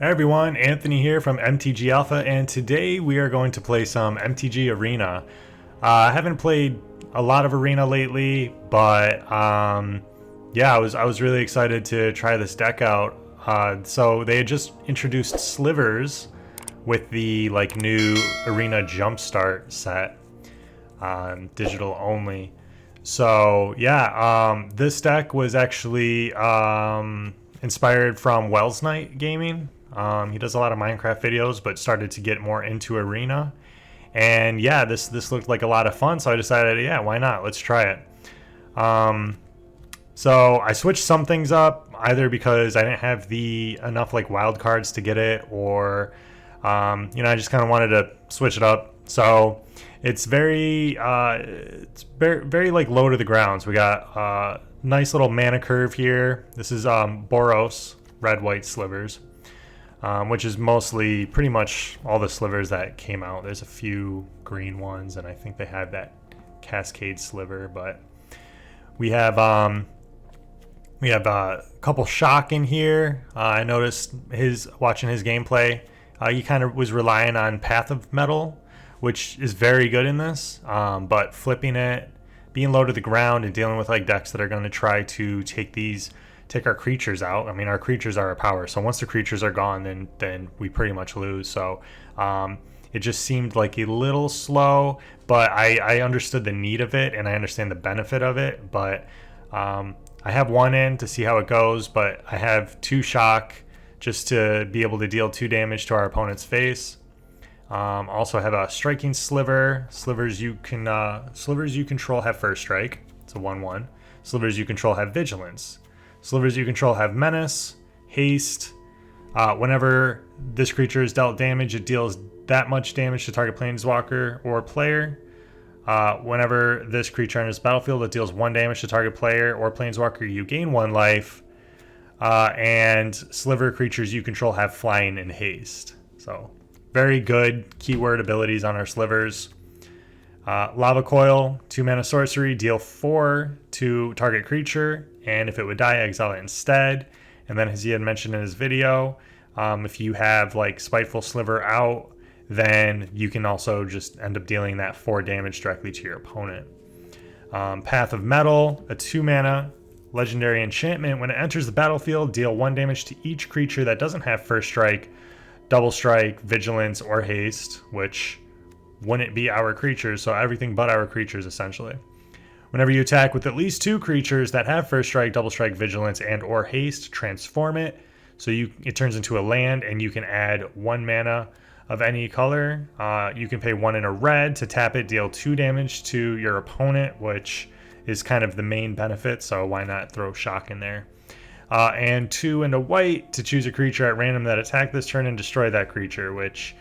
Hey everyone, Anthony here from MTG Alpha, and today we are going to play some MTG Arena. I haven't played a lot of Arena lately, but yeah, I was really excited to try this deck out. So they had just introduced Slivers with the new Arena Jumpstart set, digital only. So yeah, this deck was actually inspired from Welsknight Gaming. He does a lot of Minecraft videos, but started to get more into Arena. And yeah, this looked like a lot of fun, so I decided, yeah, why not? Let's try it. So I switched some things up, either because I didn't have enough wild cards to get it, or I just kind of wanted to switch it up. So it's very low to the ground. So we got a nice little mana curve here. This is Boros red-white slivers. Which is mostly pretty much all the slivers that came out. There's a few green ones, and I think they have that Cascade sliver. But we have a couple shock in here. I noticed watching his gameplay. He kind of was relying on Path of Metal, which is very good in this. But flipping it, being low to the ground, and dealing with decks that are going to try to take our creatures out. I mean, our creatures are our power. So once the creatures are gone, then we pretty much lose. So it just seemed like a little slow, but I understood the need of it, and I understand the benefit of it. But I have one in to see how it goes, but I have 2 shock just to be able to deal 2 damage to our opponent's face. Also have a striking sliver. Slivers you control have first strike. It's a 1/1. Slivers you control have vigilance. Slivers you control have menace, haste. Whenever this creature is dealt damage, it deals that much damage to target planeswalker or player. Whenever this creature enters the battlefield, it deals 1 damage to target player or planeswalker. You gain 1 life. And sliver creatures you control have flying and haste. So very good keyword abilities on our slivers. Lava Coil, 2 mana sorcery, deal 4 to target creature, and if it would die, exile it instead. And then, as he had mentioned in his video, if you have Spiteful Sliver out, then you can also just end up dealing that 4 damage directly to your opponent. Path of Metal, a 2 mana legendary enchantment. When it enters the battlefield, deal 1 damage to each creature that doesn't have first strike, double strike, vigilance, or haste, which wouldn't be our creatures, so everything but our creatures essentially. Whenever you attack with at least 2 creatures that have first strike, double strike, vigilance, and or haste, transform it. So it turns into a land, and you can add 1 mana of any color. You can pay 1 in a red to tap it, deal 2 damage to your opponent, which is kind of the main benefit, so why not throw shock in there. And 2 and a white to choose a creature at random that attack this turn and destroy that creature, which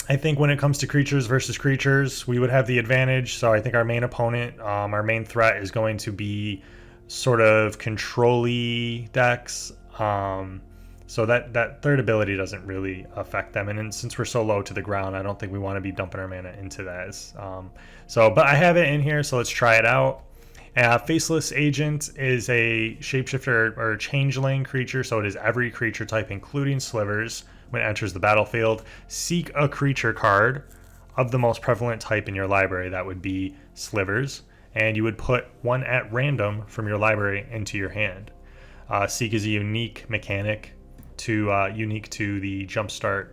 I think when it comes to creatures versus creatures, we would have the advantage. So I think our main opponent, our main threat is going to be sort of control-y decks. So that third ability doesn't really affect them. And since we're so low to the ground, I don't think we want to be dumping our mana into that. But I have it in here, so let's try it out. Faceless Agent is a shapeshifter or changeling creature, so it is every creature type, including slivers. When it enters the battlefield, seek a creature card of the most prevalent type in your library. That would be slivers, and you would put 1 at random from your library into your hand. Seek is a unique mechanic unique to the Jumpstart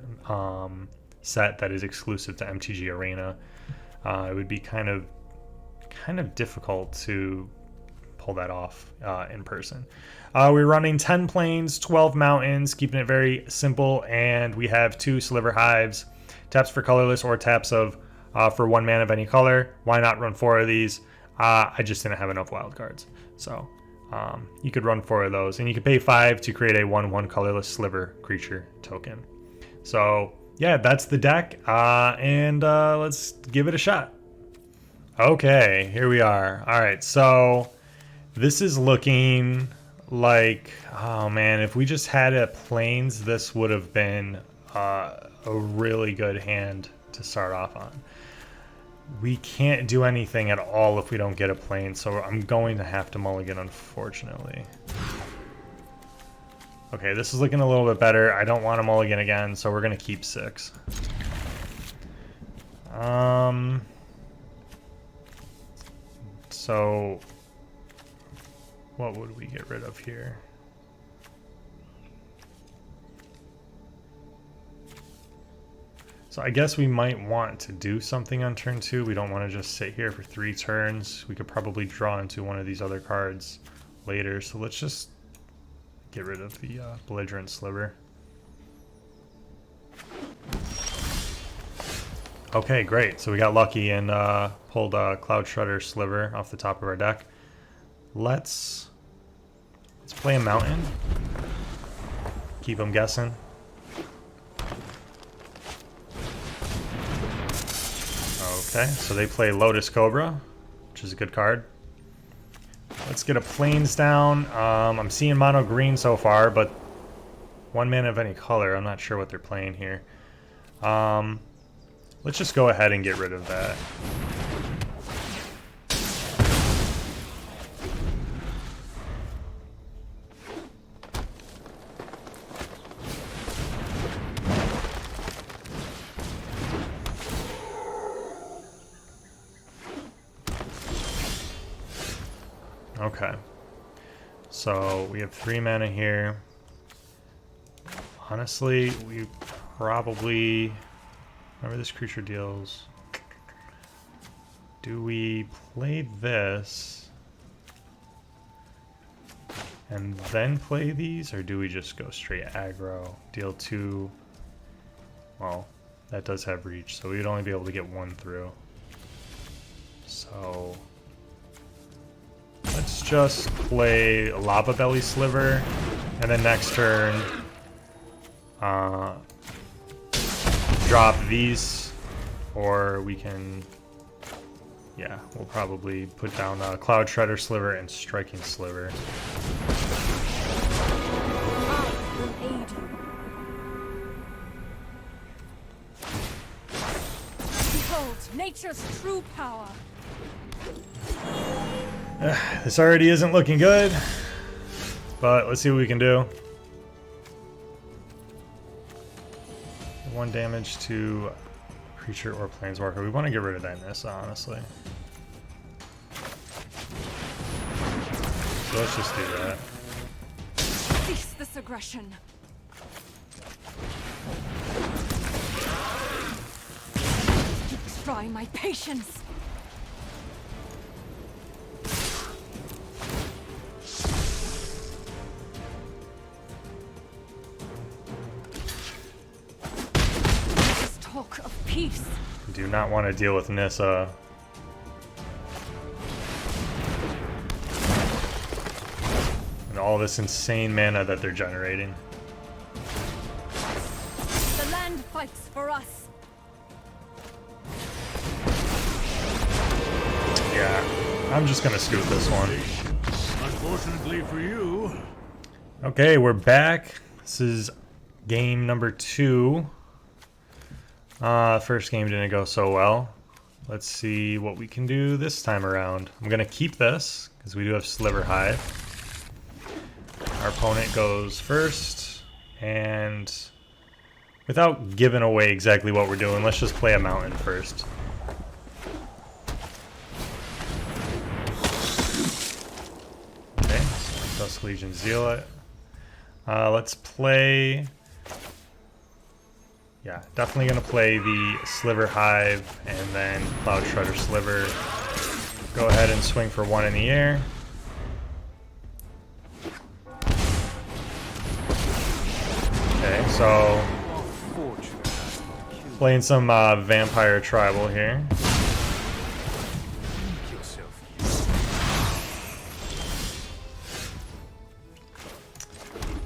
set that is exclusive to MTG Arena. It would be kind of difficult to pull that off in person. We're running 10 plains, 12 mountains, keeping it very simple, and we have 2 sliver hives, taps for colorless or taps for 1 mana of any color. Why not run 4 of these? I just didn't have enough wild cards, so you could run 4 of those, and you could pay 5 to create a 1/1 colorless sliver creature token. So yeah, that's the deck, and let's give it a shot. Okay, here we are. All right, so this is looking like, oh man, if we just had a plains, this would have been a really good hand to start off on. We can't do anything at all if we don't get a plane, so I'm going to have to mulligan, unfortunately. Okay, this is looking a little bit better. I don't want to mulligan again, so we're going to keep 6. So what would we get rid of here? So I guess we might want to do something on turn 2. We don't want to just sit here for 3 turns. We could probably draw into one of these other cards later. So let's just get rid of the belligerent sliver. Okay, great. So we got lucky and pulled a Cloud Shredder Sliver off the top of our deck. Let's play a mountain. Keep them guessing. Okay, so they play Lotus Cobra, which is a good card. Let's get a Plains down. I'm seeing mono green so far, but 1 mana of any color. I'm not sure what they're playing here. Let's just go ahead and get rid of that. Okay, so we have 3 mana here. Honestly, we probably... Whenever this creature deals... Do we play this and then play these, or do we just go straight aggro, deal 2? Well, that does have reach, so we'd only be able to get 1 through. So... let's just play Lava Belly Sliver, and then next turn drop these, or we can, yeah, we'll probably put down Cloud Shredder Sliver and Striking Sliver. Behold nature's true power. This already isn't looking good, but let's see what we can do. 1 damage to creature or planeswalker. We want to get rid of that Nissa, honestly. So let's just do that. Cease this aggression. Destroy my patience. Of peace. Do not want to deal with Nissa. And all this insane mana that they're generating. The land fights for us. Yeah, I'm just gonna scoot this one. Unfortunately for you. Okay, we're back. This is game number 2. First game didn't go so well. Let's see what we can do this time around. I'm gonna keep this because we do have Sliver Hive. Our opponent goes first, and without giving away exactly what we're doing, let's just play a mountain first. Okay, so Dusk Legion Zealot. Let's play... Yeah, definitely going to play the Sliver Hive and then Cloud Shredder Sliver. Go ahead and swing for 1 in the air. Okay, so playing some Vampire Tribal here.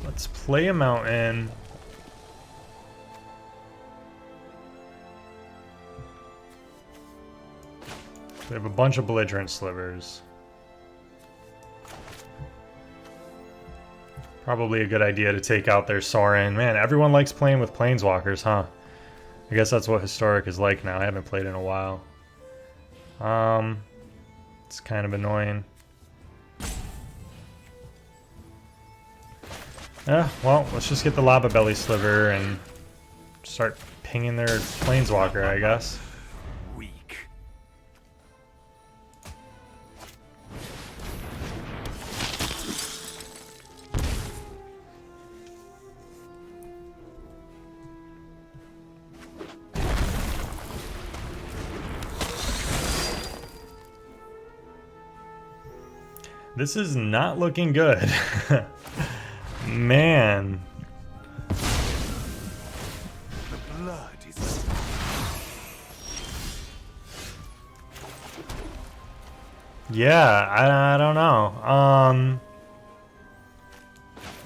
Let's play a mountain. We have a bunch of belligerent slivers. Probably a good idea to take out their Sorin. Man, everyone likes playing with planeswalkers, huh? I guess that's what Historic is like now. I haven't played in a while. It's kind of annoying. Well, let's just get the Lava Belly Sliver and start pinging their Planeswalker, I guess. Weak. This is not looking good. Man. The blood is... Yeah, I don't know.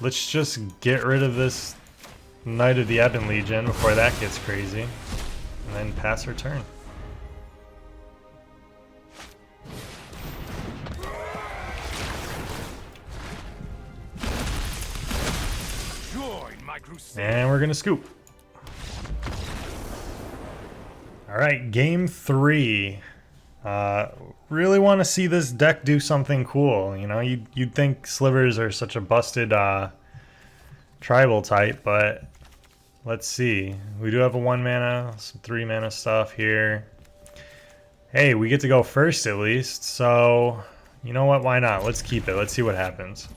Let's just get rid of this Knight of the Ebon Legion before that gets crazy. And then pass our turn. Join my crusade. And we're gonna scoop. Alright, game 3. Really want to see this deck do something cool. You know, you'd think slivers are such a busted tribal type, but let's see. We do have a 1 mana, some 3 mana stuff here. Hey, we get to go first at least, so you know what? Why not? Let's keep it. Let's see what happens.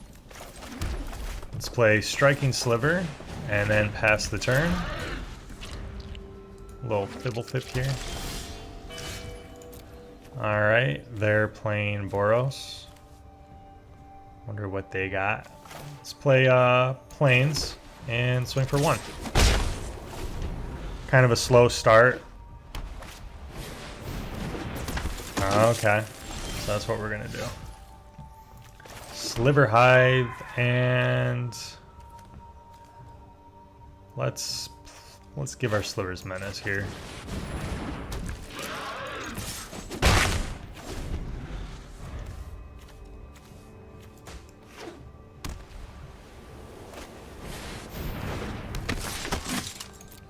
Let's play Striking Sliver and then pass the turn. A little fibble-fip here. Alright, they're playing Boros. Wonder what they got. Let's play Plains and swing for 1. Kind of a slow start. Okay, so that's what we're gonna do. Sliver Hive, and let's give our Slivers Menace here.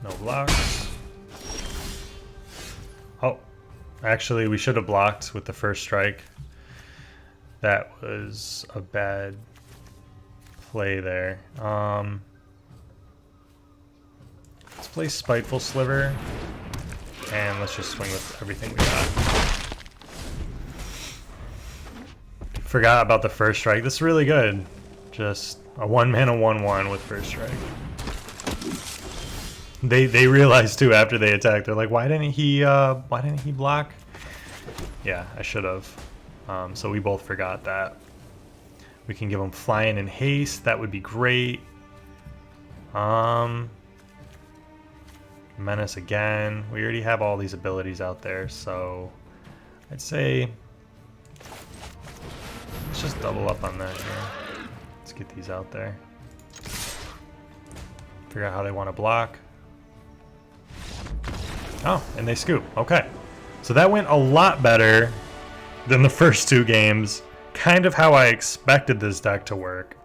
No blocks. Oh, actually we should have blocked with the first strike. That was a bad play there. Let's play Spiteful Sliver, and let's just swing with everything we got. Forgot about the first strike. This is really good. Just a 1 mana 1/1 with first strike. They realized too after they attacked. They're like, why didn't he block? Yeah, I should have. So we both forgot that. We can give him flying and haste. That would be great. Menace again. We already have all these abilities out there, so I'd say let's just double up on that here. Let's get these out there. Figure out how they want to block. Oh, and they scoop. Okay. So that went a lot better than the first 2 games. Kind of how I expected this deck to work.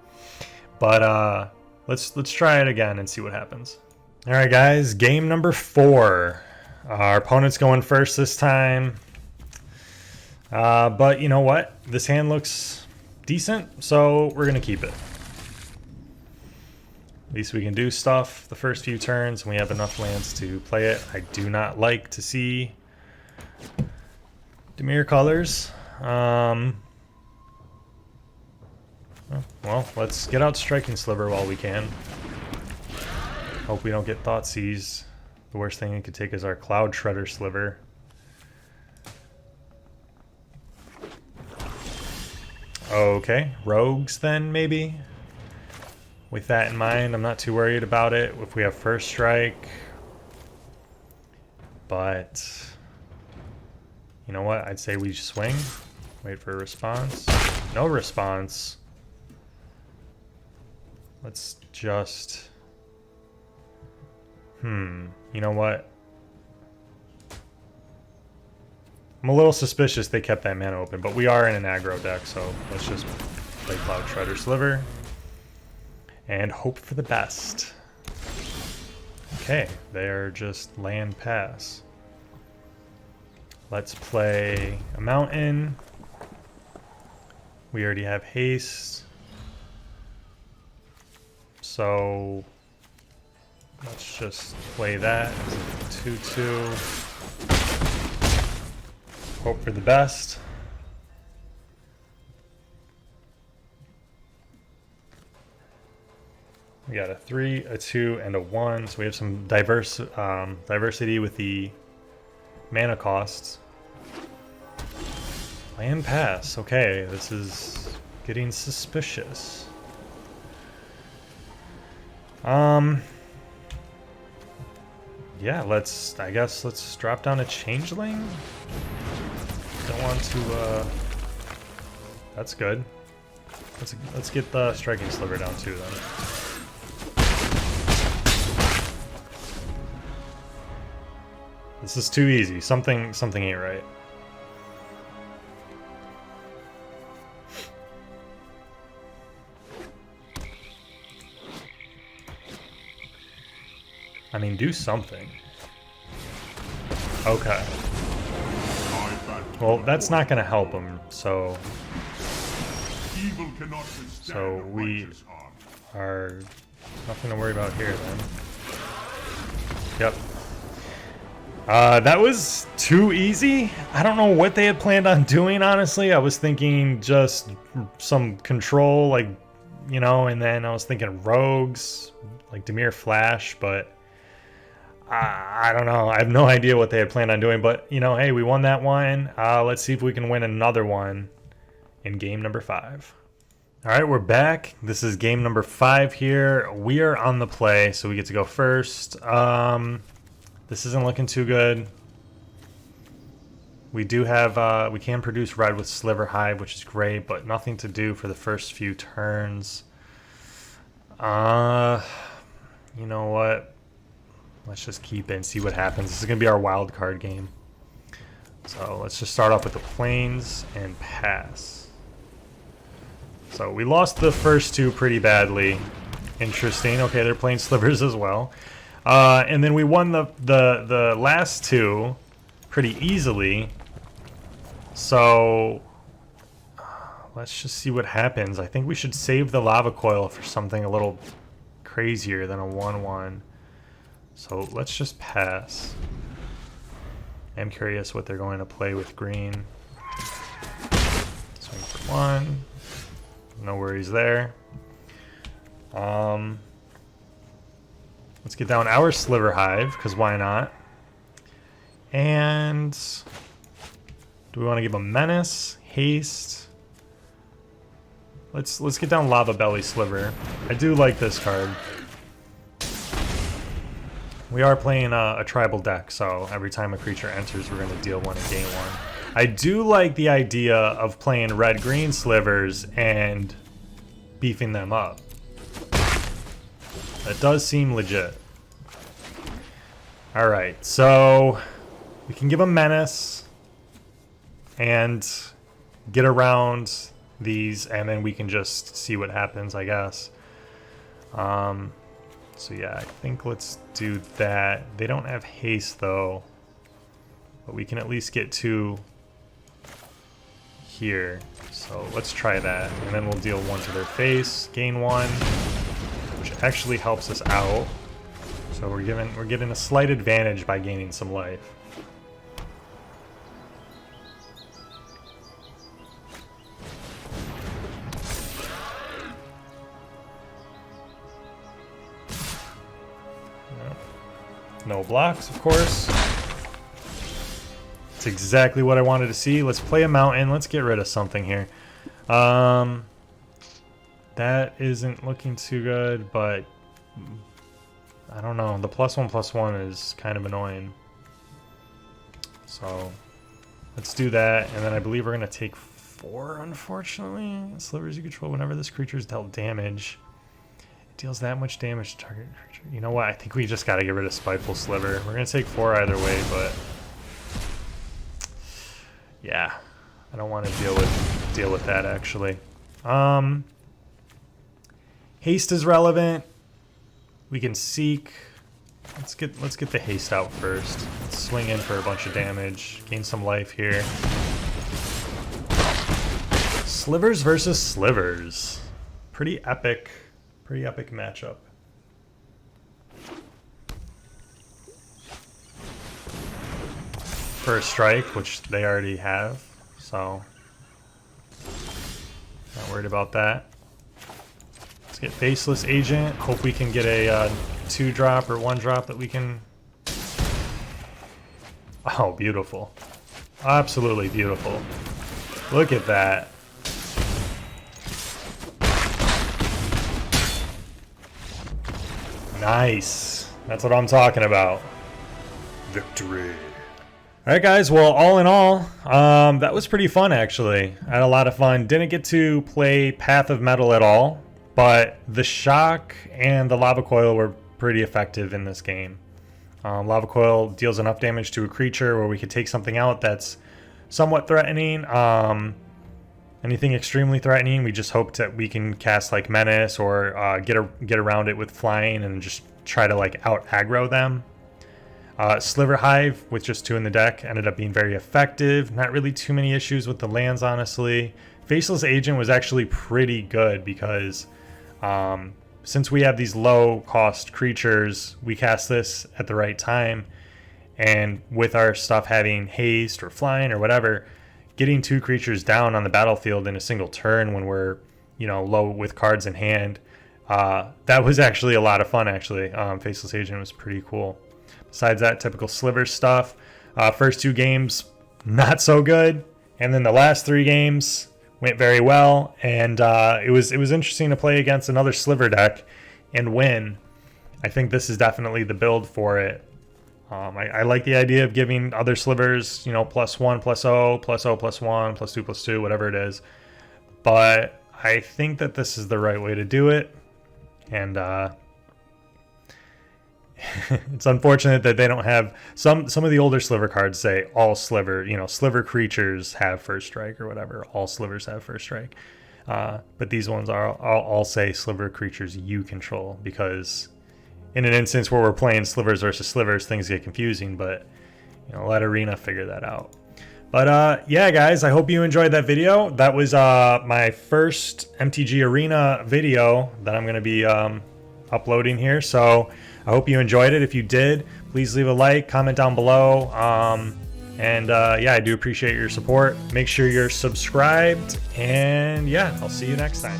But let's try it again and see what happens. All right, guys, game number 4. Our opponent's going first this time. But you know what? This hand looks decent, so we're gonna keep it. At least we can do stuff the first few turns, and we have enough lands to play it. I do not like to see Dimir colors. Well, let's get out Striking Sliver while we can. Hope we don't get Thoughtseize. The worst thing it could take is our Cloud Shredder Sliver. Okay, Rogues then, maybe? With that in mind, I'm not too worried about it if we have first strike. But you know what? I'd say we swing. Wait for a response. No response. Let's just... You know what? I'm a little suspicious they kept that mana open, but we are in an aggro deck, so let's just play Cloud Shredder Sliver and hope for the best. Okay, they're just land pass. Let's play a mountain. We already have haste. So let's just play that as a 2/2. Hope for the best. We got a 3, a 2, and a 1. So we have some diversity with the mana costs. Land pass. Okay, this is getting suspicious. Yeah, I guess let's drop down a changeling. Don't want to, that's good. Let's get the striking sliver down too then. This is too easy. Something ain't right. I mean, do something. Okay. Well, that's not going to help him, so we are nothing to worry about here then. Yep. That was too easy. I don't know what they had planned on doing, honestly. I was thinking just some control, like, you know, and then I was thinking rogues, like Dimir Flash, but I don't know. I have no idea what they had planned on doing, but, you know, hey, we won that one. Let's see if we can win another one in game number 5. All right, we're back. This is game number 5 here. We are on the play, so we get to go first. This isn't looking too good. We do have, we can produce red with Sliver Hive, which is great, but nothing to do for the first few turns. You know what? Let's just keep it and see what happens. This is going to be our wild card game. So let's just start off with the plains and pass. So we lost the first two pretty badly. Interesting. Okay, they're playing slivers as well. And then we won the last two pretty easily. So let's just see what happens. I think we should save the lava coil for something a little crazier than a 1/1. So let's just pass. I'm curious what they're going to play with green. Swing for 1. No worries there. Let's get down our Sliver Hive, because why not? And do we want to give a Menace? Haste? Let's get down Lava Belly Sliver. I do like this card. We are playing a tribal deck, so every time a creature enters, we're going to deal 1 and gain 1. I do like the idea of playing red-green slivers and beefing them up. That does seem legit. Alright, so we can give a Menace and get around these, and then we can just see what happens, I guess. So yeah, I think let's do that. They don't have haste though, but we can at least get 2 here. So let's try that, and then we'll deal 1 to their face, gain 1, which actually helps us out. So we're getting a slight advantage by gaining some life. No blocks, of course. It's exactly what I wanted to see. Let's play a mountain. Let's get rid of something here. That isn't looking too good, but I don't know. The +1/+1 is kind of annoying. So let's do that, and then I believe we're going to take 4, unfortunately. Slivers you control whenever this creature is dealt damage. Deals that much damage to target creature. You know what? I think we just got to get rid of Spiteful Sliver. We're going to take 4 either way, but yeah, I don't want to deal with that actually. Haste is relevant. We can seek. Let's get the haste out first. Let's swing in for a bunch of damage. Gain some life here. Slivers versus slivers. Pretty epic Pretty epic matchup. First strike, which they already have, so not worried about that. Let's get Faceless Agent. Hope we can get a 2-drop or 1-drop that we can... Oh, beautiful. Absolutely beautiful. Look at that. Nice. That's what I'm talking about. Victory. Alright guys, well, all in all, that was pretty fun actually. I had a lot of fun. Didn't get to play Path of Metal at all, but the Shock and the Lava Coil were pretty effective in this game. Lava Coil deals enough damage to a creature where we could take something out that's somewhat threatening. Anything extremely threatening, we just hope that we can cast like Menace or get around it with flying and just try to like out aggro them. Sliver Hive with just 2 in the deck ended up being very effective. Not really too many issues with the lands, honestly. Faceless Agent was actually pretty good because since we have these low cost creatures, we cast this at the right time, and with our stuff having haste or flying or whatever, getting 2 creatures down on the battlefield in a single turn when we're, you know, low with cards in hand, that was actually a lot of fun actually. Faceless Agent was pretty cool. Besides that, typical Sliver stuff. First 2 games, not so good. And then the last 3 games went very well. And it was interesting to play against another Sliver deck and win. I think this is definitely the build for it. I like the idea of giving other Slivers, you know, +1, +0, +0, +1, +2, +2, whatever it is. But I think that this is the right way to do it. And it's unfortunate that they don't have some of the older Sliver cards say all Sliver, you know, Sliver creatures have first strike or whatever. All Slivers have first strike. But these ones are all say Sliver creatures you control, because in an instance where we're playing Slivers versus Slivers, things get confusing, but you know, let Arena figure that out. But yeah, guys, I hope you enjoyed that video. That was my first MTG Arena video that I'm going to be uploading here. So I hope you enjoyed it. If you did, please leave a like, comment down below. And yeah, I do appreciate your support. Make sure you're subscribed. And yeah, I'll see you next time.